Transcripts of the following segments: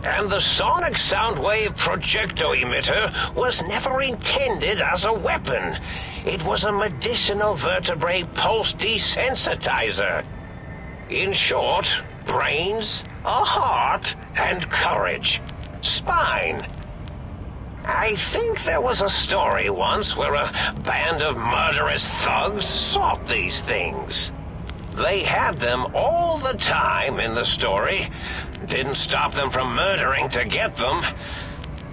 And the sonic sound wave projecto emitter was never intended as a weapon. It was a medicinal vertebrae pulse desensitizer. In short, brains, a heart, and courage. Spine. I think there was a story once where a band of murderous thugs sought these things. They had them all the time in the story. Didn't stop them from murdering to get them.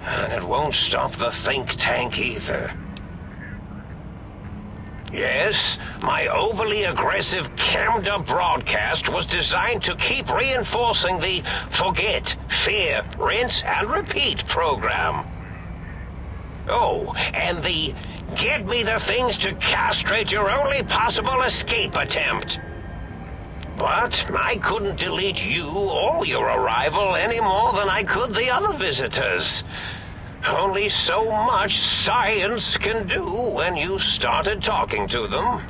And it won't stop the think tank either. Yes, my overly aggressive cammed-up broadcast was designed to keep reinforcing the forget, fear, rinse, and repeat program. Oh, and the get me the things to castrate your only possible escape attempt. But I couldn't delete you or your arrival any more than I could the other visitors. Only so much science can do when you started talking to them.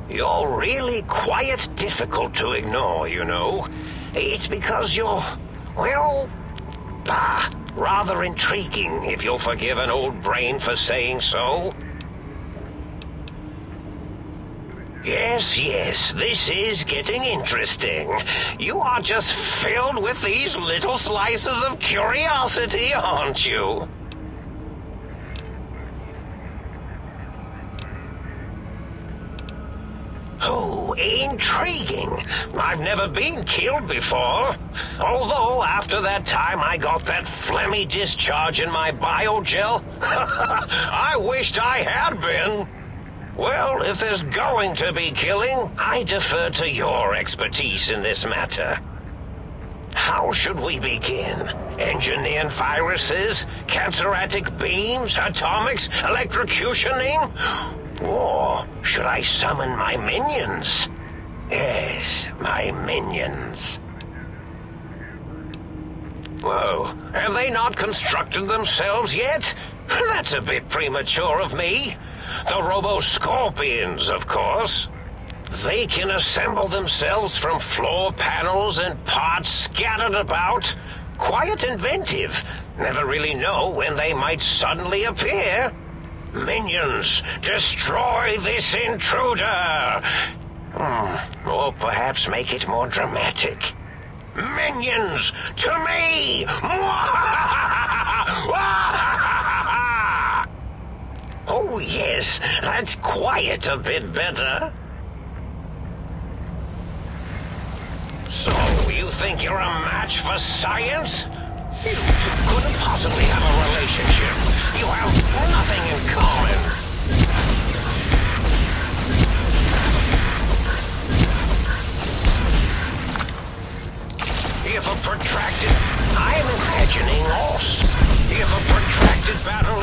You're really quite difficult to ignore, you know. It's because you're, well, rather intriguing, if you'll forgive an old brain for saying so. Yes, this is getting interesting. You are just filled with these little slices of curiosity, aren't you? Oh, intriguing. I've never been killed before. Although, after that time I got that phlegmy discharge in my biogel, I wished I had been. Well, if there's going to be killing, I defer to your expertise in this matter. How should we begin? Engineering viruses, canceratic beams, atomics, electrocutioning? Or should I summon my minions? Yes, my minions. Whoa, have they not constructed themselves yet? That's a bit premature of me. The Robo-Scorpions, of course. They can assemble themselves from floor panels and parts scattered about. Quite inventive. Never really know when they might suddenly appear. Minions, destroy this intruder! Or perhaps make it more dramatic. Minions, to me! Oh yes, that's quite a bit better. So, you think you're a match for science? You two couldn't possibly have a relationship. You have nothing in common. If a protracted... I'm imagining us. If a protracted battle...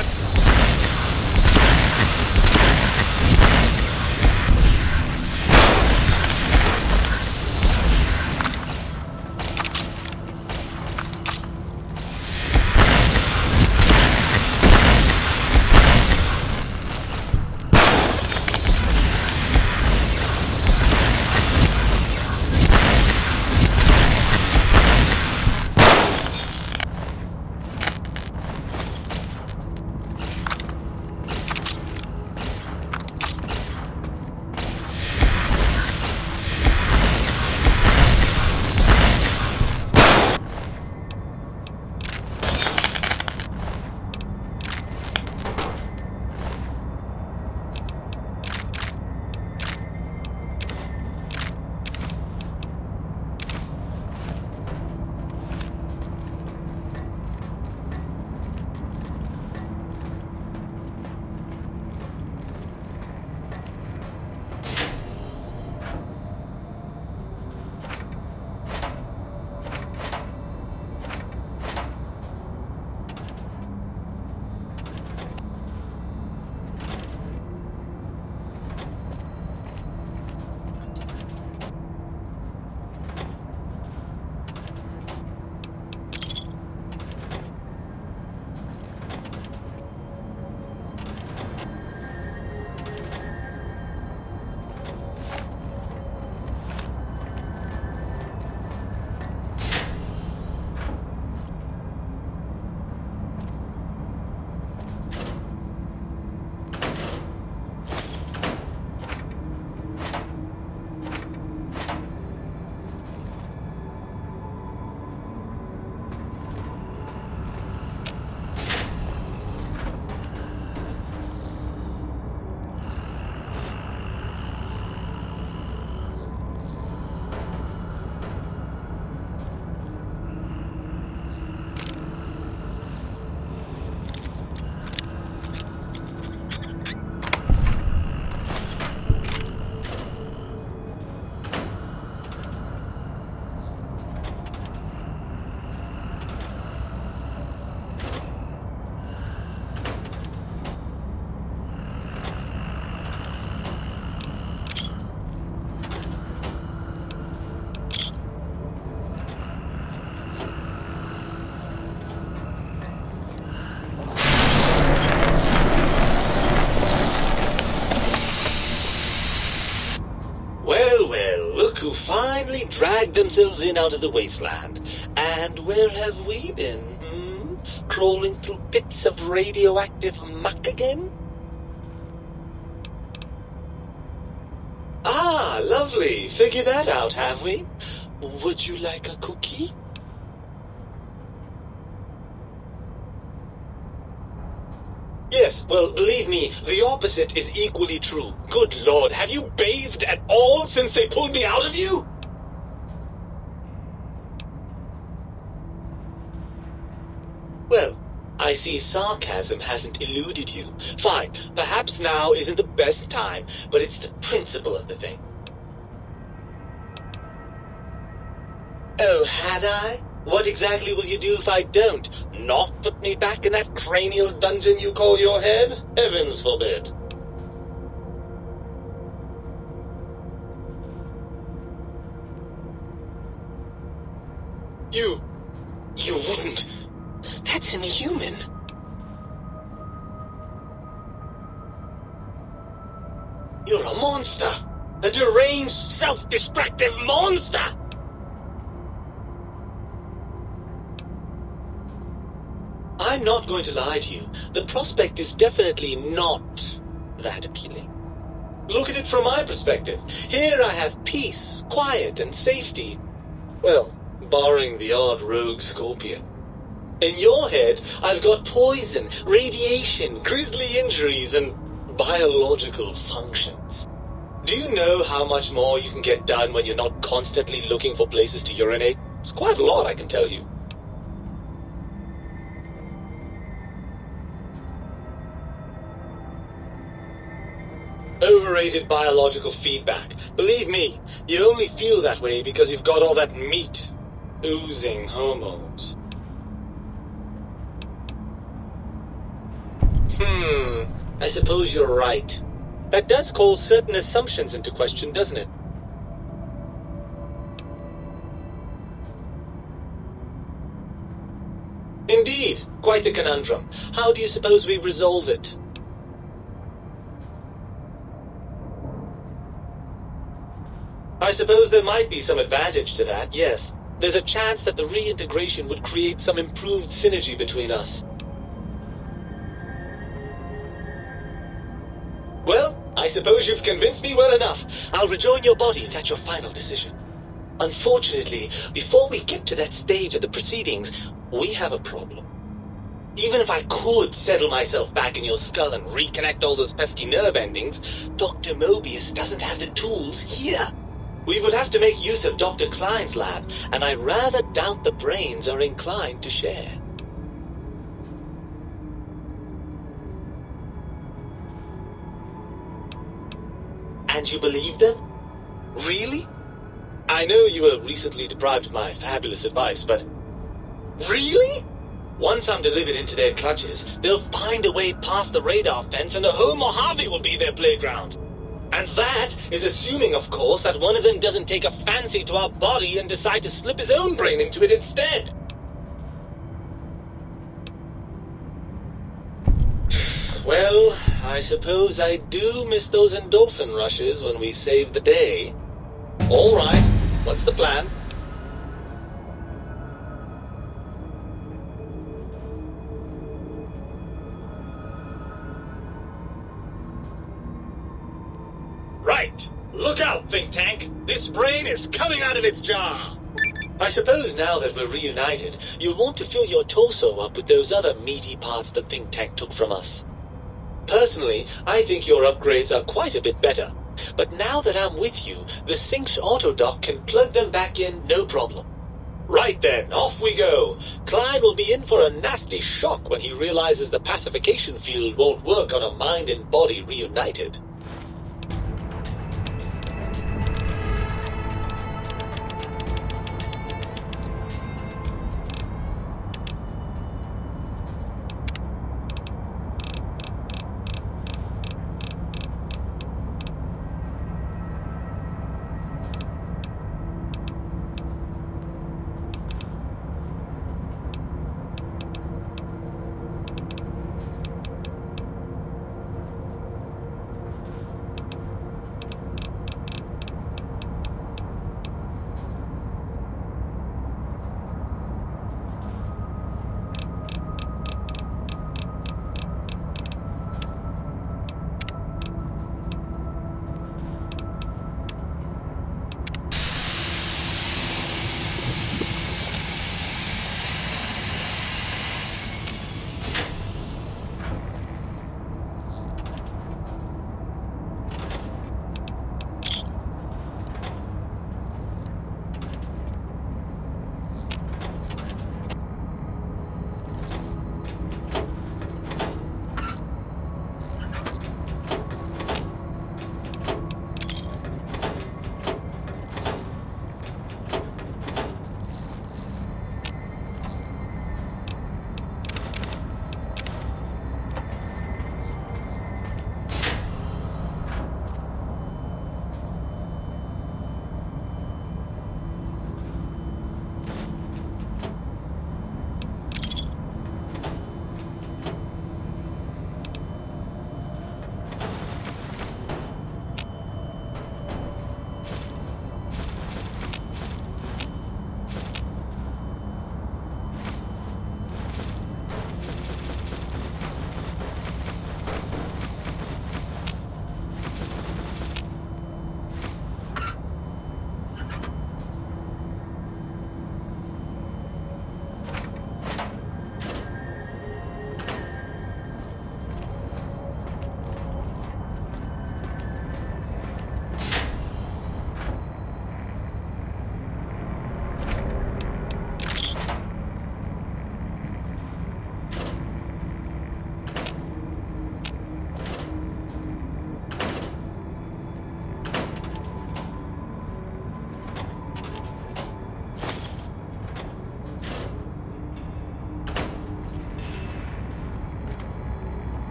Well, well, look who finally dragged themselves in out of the wasteland. And where have we been, Crawling through pits of radioactive muck again? Ah, lovely. Figured that out, have we? Would you like a cookie? Yes, well, believe me, the opposite is equally true. Good Lord, have you bathed at all since they pulled me out of you? Well, I see sarcasm hasn't eluded you. Fine, perhaps now isn't the best time, but it's the principle of the thing. Oh, had I? What exactly will you do if I don't? Not put me back in that cranial dungeon you call your head? Heavens forbid. You wouldn't. That's inhuman. You're a monster. A deranged, self-destructive monster. I'm not going to lie to you. The prospect is definitely not that appealing. Look at it from my perspective. Here I have peace, quiet, and safety. Well, barring the odd rogue scorpion. In your head, I've got poison, radiation, grisly injuries, and biological functions. Do you know how much more you can get done when you're not constantly looking for places to urinate? It's quite a lot, I can tell you. Overrated biological feedback. Believe me, you only feel that way because you've got all that meat. Oozing hormones. I suppose you're right. That does call certain assumptions into question, doesn't it? Indeed, quite the conundrum. How do you suppose we resolve it? I suppose there might be some advantage to that, yes. There's a chance that the reintegration would create some improved synergy between us. Well, I suppose you've convinced me well enough. I'll rejoin your body if that's your final decision. Unfortunately, before we get to that stage of the proceedings, we have a problem. Even if I could settle myself back in your skull and reconnect all those pesky nerve endings, Dr. Mobius doesn't have the tools here. We would have to make use of Dr. Klein's lab, and I rather doubt the brains are inclined to share. And you believe them? Really? I know you were recently deprived of my fabulous advice, but... Really? Once I'm delivered into their clutches, they'll find a way past the radar fence and the whole Mojave will be their playground. And that is assuming, of course, that one of them doesn't take a fancy to our body and decide to slip his own brain into it instead. Well, I suppose I do miss those endorphin rushes when we save the day. All right, what's the plan? Right! Look out, think tank! This brain is coming out of its jar! I suppose now that we're reunited, you'll want to fill your torso up with those other meaty parts the think tank took from us. Personally, I think your upgrades are quite a bit better. But now that I'm with you, the Sync's autodock can plug them back in no problem. Right then, off we go. Klein will be in for a nasty shock when he realizes the pacification field won't work on a mind and body reunited.